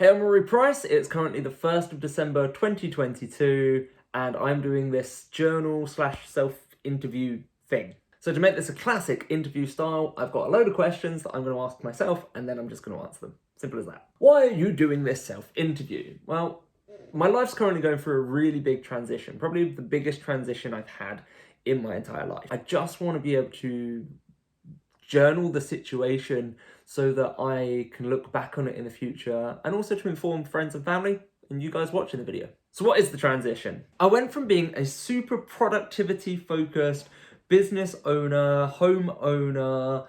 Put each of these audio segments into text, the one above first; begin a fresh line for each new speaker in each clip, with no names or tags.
Hey, I'm Rory Price. It's currently the 1st of December 2022, and I'm doing this journal slash self-interview thing. So to make this a classic interview style, I've got a load of questions that I'm going to ask myself, and then I'm just going to answer them. Simple as that. Why are you doing this self-interview? Well, my life's currently going through a really big transition, probably the biggest transition I've had in my entire life. I just want to be able to journal the situation so that I can look back on it in the future and also to inform friends and family and you guys watching the video. So what is the transition? I went from being a super productivity focused business owner, home owner,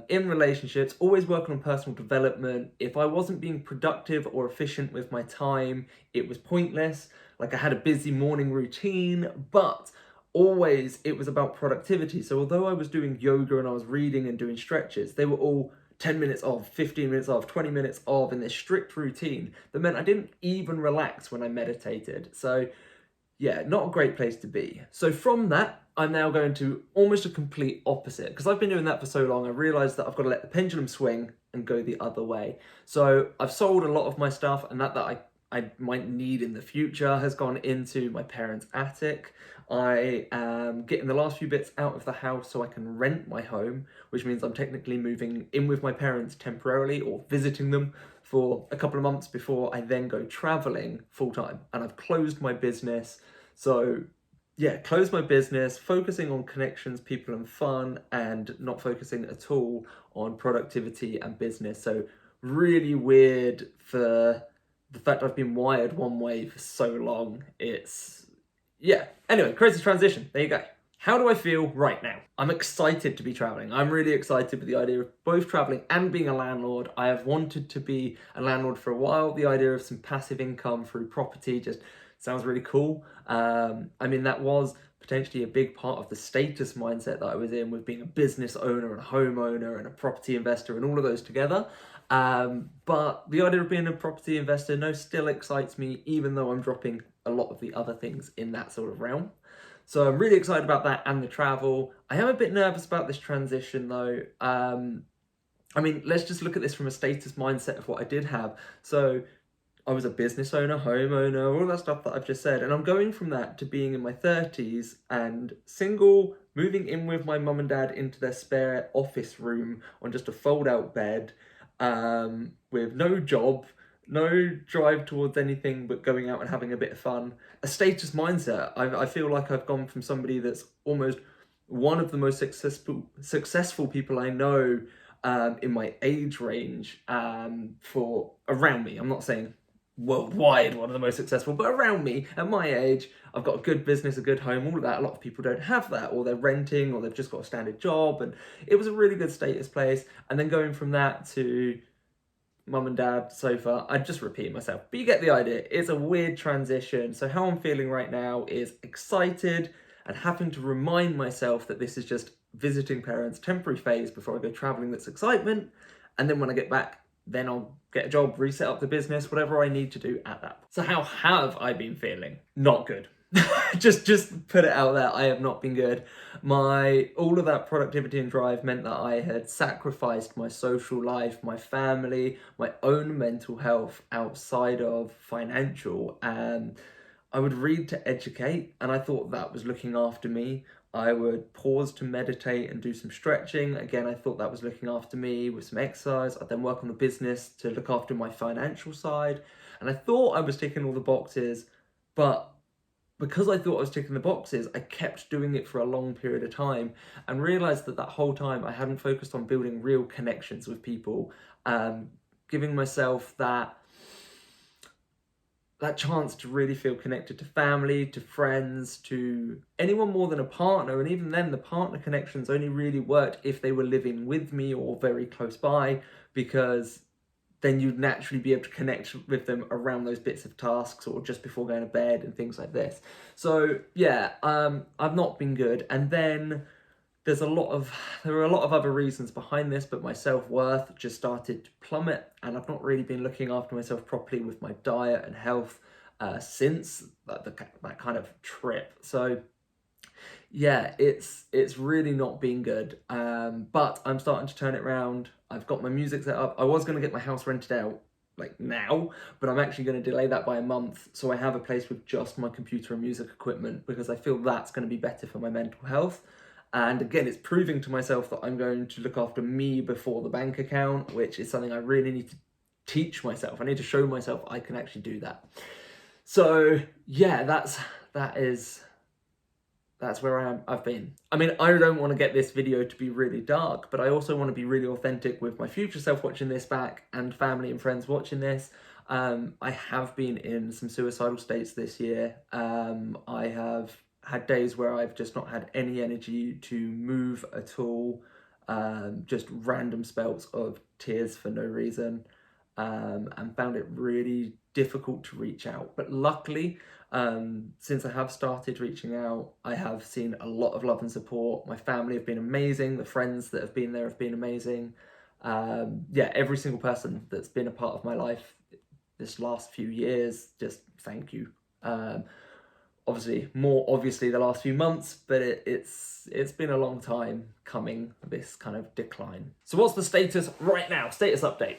in relationships, always working on personal development. If I wasn't being productive or efficient with my time, it was pointless. Like I had a busy morning routine, but always it was about productivity. So although I was doing yoga and I was reading and doing stretches, they were all 10 minutes of, 15 minutes of, 20 minutes of in this strict routine that meant I didn't even relax when I meditated. So yeah, not a great place to be. So from that, I'm now going to almost a complete opposite. Because I've been doing that for so long, I realized that I've got to let the pendulum swing and go the other way. So I've sold a lot of my stuff, and that I might need in the future has gone into my parents' attic. I am getting the last few bits out of the house so I can rent my home, which means I'm technically moving in with my parents temporarily or visiting them for a couple of months before I then go traveling full time. And I've closed my business. So yeah, close my business, focusing on connections, people, and fun, and not focusing at all on productivity and business. So really weird for the fact I've been wired one way for so long. Yeah. Anyway, crazy transition. There you go. How do I feel right now? I'm excited to be traveling. I'm really excited with the idea of both traveling and being a landlord. I have wanted to be a landlord for a while. The idea of some passive income through property just sounds really cool. That was potentially a big part of the status mindset that I was in with being a business owner and a homeowner and a property investor and all of those together. But the idea of being a property investor, no, still excites me, even though I'm dropping a lot of the other things in that sort of realm. So I'm really excited about that and the travel. I am a bit nervous about this transition though. Let's just look at this from a status mindset of what I did have. So I was a business owner, homeowner, all that stuff that I've just said. And I'm going from that to being in my 30s and single, moving in with my mum and dad into their spare office room on just a fold out bed, with no job, no drive towards anything but going out and having a bit of fun. A status mindset. I feel like I've gone from somebody that's almost one of the most successful people I know in my age range for around me. I'm not saying worldwide one of the most successful, but around me at my age, I've got a good business, a good home, all of that. A lot of people don't have that, or they're renting, or they've just got a standard job, and it was a really good status place. And then going from that to mum and dad sofa, I just repeat myself, but you get the idea. It's a weird transition. So how I'm feeling right now is excited and having to remind myself that this is just visiting parents, temporary phase before I go traveling. That's excitement, and then when I get back, then I'll get a job, reset up the business, whatever I need to do at that point. So how have I been feeling? Not good. just put it out there. I have not been good. All of that productivity and drive meant that I had sacrificed my social life, my family, my own mental health outside of financial. And I would read to educate, and I thought that was looking after me. I would pause to meditate and do some stretching. Again, I thought that was looking after me with some exercise. I'd then work on the business to look after my financial side. And I thought I was ticking all the boxes, but because I thought I was ticking the boxes, I kept doing it for a long period of time and realized that whole time I hadn't focused on building real connections with people, giving myself that chance to really feel connected to family, to friends, to anyone more than a partner. And even then, the partner connections only really worked if they were living with me or very close by, because then you'd naturally be able to connect with them around those bits of tasks or just before going to bed and things like this. So yeah, I've not been good. And then there are a lot of other reasons behind this, but my self-worth just started to plummet, and I've not really been looking after myself properly with my diet and health since that kind of trip. So yeah, it's really not been good. But I'm starting to turn it around. I've got my music set up. I was going to get my house rented out like now, but I'm actually going to delay that by a month. So I have a place with just my computer and music equipment because I feel that's going to be better for my mental health. And again, it's proving to myself that I'm going to look after me before the bank account, which is something I really need to teach myself. I need to show myself I can actually do that. So yeah, that's where I've been. I mean, I don't want to get this video to be really dark, but I also want to be really authentic with my future self watching this back and family and friends watching this. I have been in some suicidal states this year. I have had days where I've just not had any energy to move at all. Just random spells of tears for no reason. And found it really difficult to reach out. But luckily, since I have started reaching out, I have seen a lot of love and support. My family have been amazing. The friends that have been there have been amazing. Yeah, every single person that's been a part of my life this last few years, just thank you. Obviously, more obviously the last few months, but it's been a long time coming, this kind of decline. So what's the status right now? Status update.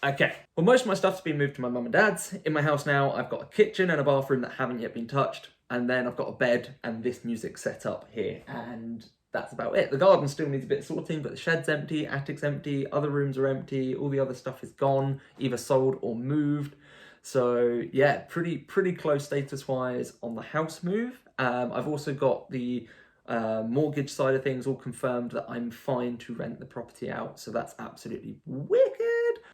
Okay, well, most of my stuff's been moved to my mum and dad's. In my house now, I've got a kitchen and a bathroom that haven't yet been touched. And then I've got a bed and this music set up here. And that's about it. The garden still needs a bit of sorting, but the shed's empty, attic's empty, other rooms are empty, all the other stuff is gone, either sold or moved. So yeah, pretty close status-wise on the house move. I've also got the mortgage side of things all confirmed that I'm fine to rent the property out. So that's absolutely wicked.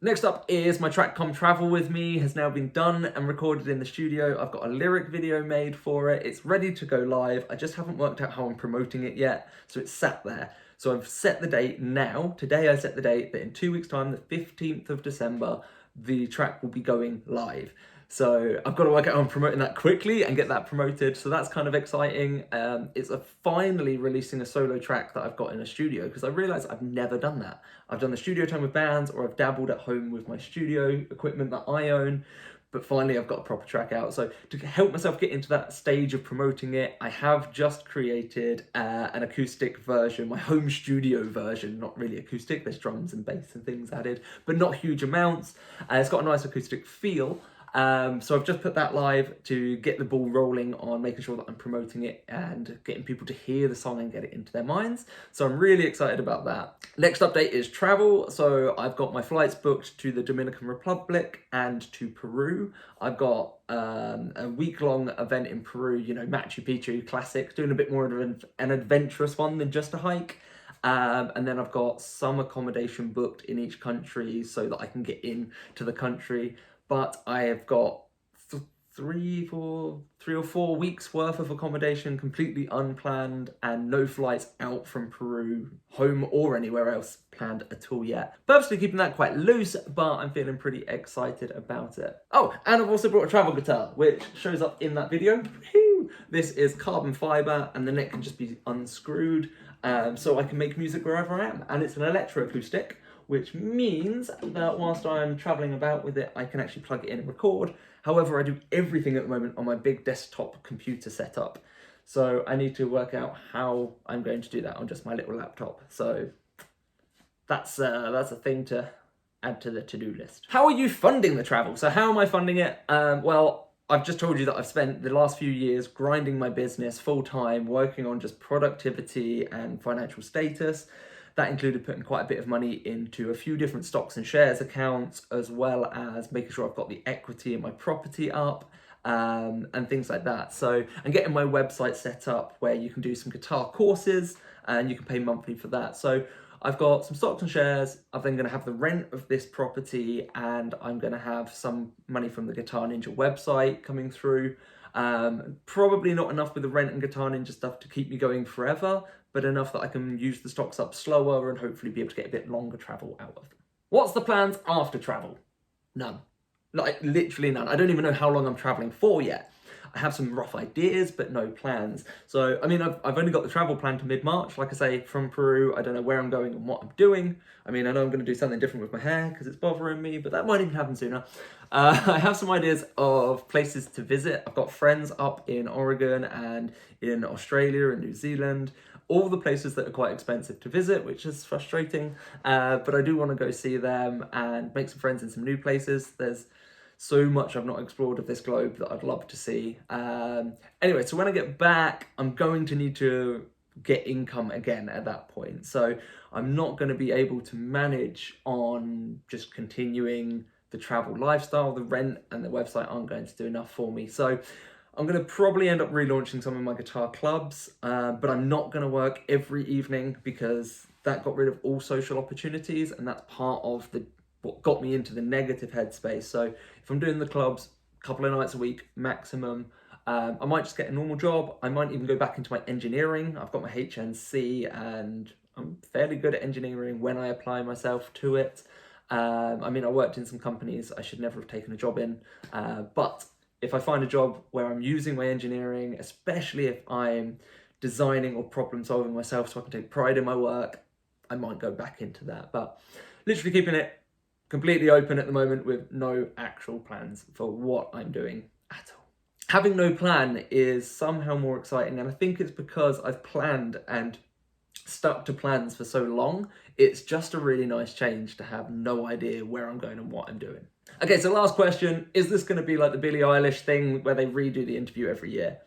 Next up is my track Come Travel With Me has now been done and recorded in the studio. I've got a lyric video made for it. It's ready to go live. I just haven't worked out how I'm promoting it yet. So it's sat there. So I've set the date now. Today I set the date that in 2 weeks time, the 15th of December, the track will be going live. So I've got to work out how I'm promoting that quickly and get that promoted. So that's kind of exciting. It's finally releasing a solo track that I've got in a studio because I realised I've never done that. I've done the studio time with bands or I've dabbled at home with my studio equipment that I own. But finally I've got a proper track out. So to help myself get into that stage of promoting it, I have just created an acoustic version, my home studio version, not really acoustic, there's drums and bass and things added, but not huge amounts. It's got a nice acoustic feel. So I've just put that live to get the ball rolling on making sure that I'm promoting it and getting people to hear the song and get it into their minds. So I'm really excited about that. Next update is travel. So I've got my flights booked to the Dominican Republic and to Peru. I've got a week-long event in Peru, you know, Machu Picchu classic, doing a bit more of an adventurous one than just a hike. And then I've got some accommodation booked in each country so that I can get into the country. But I have got three or four weeks worth of accommodation completely unplanned and no flights out from Peru, home or anywhere else planned at all yet. Purposely keeping that quite loose, but I'm feeling pretty excited about it. Oh, and I've also brought a travel guitar, which shows up in that video. This is carbon fiber and the neck can just be unscrewed so I can make music wherever I am. And it's an electroacoustic, which means that whilst I'm traveling about with it, I can actually plug it in and record. However, I do everything at the moment on my big desktop computer setup. So I need to work out how I'm going to do that on just my little laptop. So that's a thing to add to the to-do list. How are you funding the travel? So how am I funding it? Well, I've just told you that I've spent the last few years grinding my business full-time, working on just productivity and financial status. That included putting quite a bit of money into a few different stocks and shares accounts, as well as making sure I've got the equity in my property up, and things like that. So I'm getting my website set up where you can do some guitar courses and you can pay monthly for that. So I've got some stocks and shares. I'm then going to have the rent of this property and I'm going to have some money from the Guitar Ninja website coming through. Probably not enough with the rent and Guitar Ninja stuff to keep me going forever, but enough that I can use the stocks up slower and hopefully be able to get a bit longer travel out of them. What's the plans after travel? None. Like, literally none. I don't even know how long I'm traveling for yet. I have some rough ideas, but no plans. So, I mean, I've only got the travel plan to mid-March. Like I say, from Peru, I don't know where I'm going and what I'm doing. I mean, I know I'm going to do something different with my hair because it's bothering me, but that might even happen sooner. I have some ideas of places to visit. I've got friends up in Oregon and in Australia and New Zealand. all the places that are quite expensive to visit, which is frustrating, but I do want to go see them and make some friends in some new places. There's so much I've not explored of this globe that I'd love to see. Anyway, so when I get back, I'm going to need to get income again at that point. So I'm not going to be able to manage on just continuing the travel lifestyle. The rent and the website aren't going to do enough for me. So I'm going to probably end up relaunching some of my guitar clubs, but I'm not going to work every evening because that got rid of all social opportunities, and that's part of what got me into the negative headspace. So if I'm doing the clubs a couple of nights a week maximum, I might just get a normal job. I might even go back into my engineering. I've got my HNC and I'm fairly good at engineering when I apply myself to it. I mean, I worked in some companies I should never have taken a job in, but if I find a job where I'm using my engineering, especially if I'm designing or problem solving myself so I can take pride in my work, I might go back into that. But literally keeping it completely open at the moment with no actual plans for what I'm doing at all. Having no plan is somehow more exciting, and I think it's because I've planned and stuck to plans for so long. It's just a really nice change to have no idea where I'm going and what I'm doing. Okay, so last question. Is this going to be like the Billie Eilish thing where they redo the interview every year?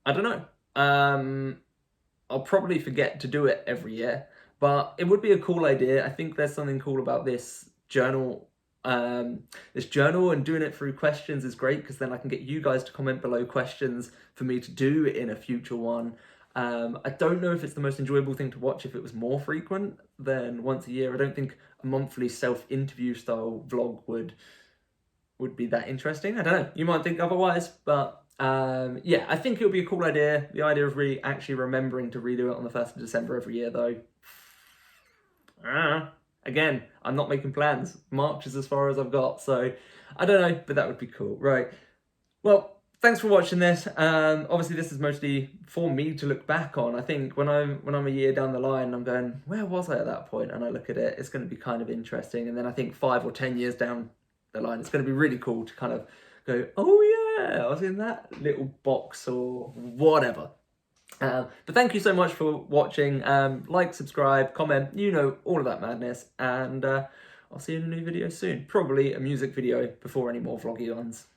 I don't know. I'll probably forget to do it every year, but it would be a cool idea. I think there's something cool about this journal. This journal and doing it through questions is great because then I can get you guys to comment below questions for me to do in a future one. I don't know if it's the most enjoyable thing to watch if it was more frequent than once a year. I don't think a monthly self-interview style vlog would be that interesting. I don't know. You might think otherwise, but yeah, I think it would be a cool idea. The idea of really actually remembering to redo it on the 1st of December every year, though. Again, I'm not making plans. March is as far as I've got, so I don't know, but that would be cool. Right. Well, thanks for watching this. Obviously, this is mostly for me to look back on. I think when I'm a year down the line, I'm going, where was I at that point? And I look at it, it's going to be kind of interesting. And then I think 5 or 10 years down the line, it's going to be really cool to kind of go, oh yeah, I was in that little box or whatever. But thank you so much for watching. Like, subscribe, comment, you know, all of that madness. And I'll see you in a new video soon. Probably a music video before any more vloggy ones.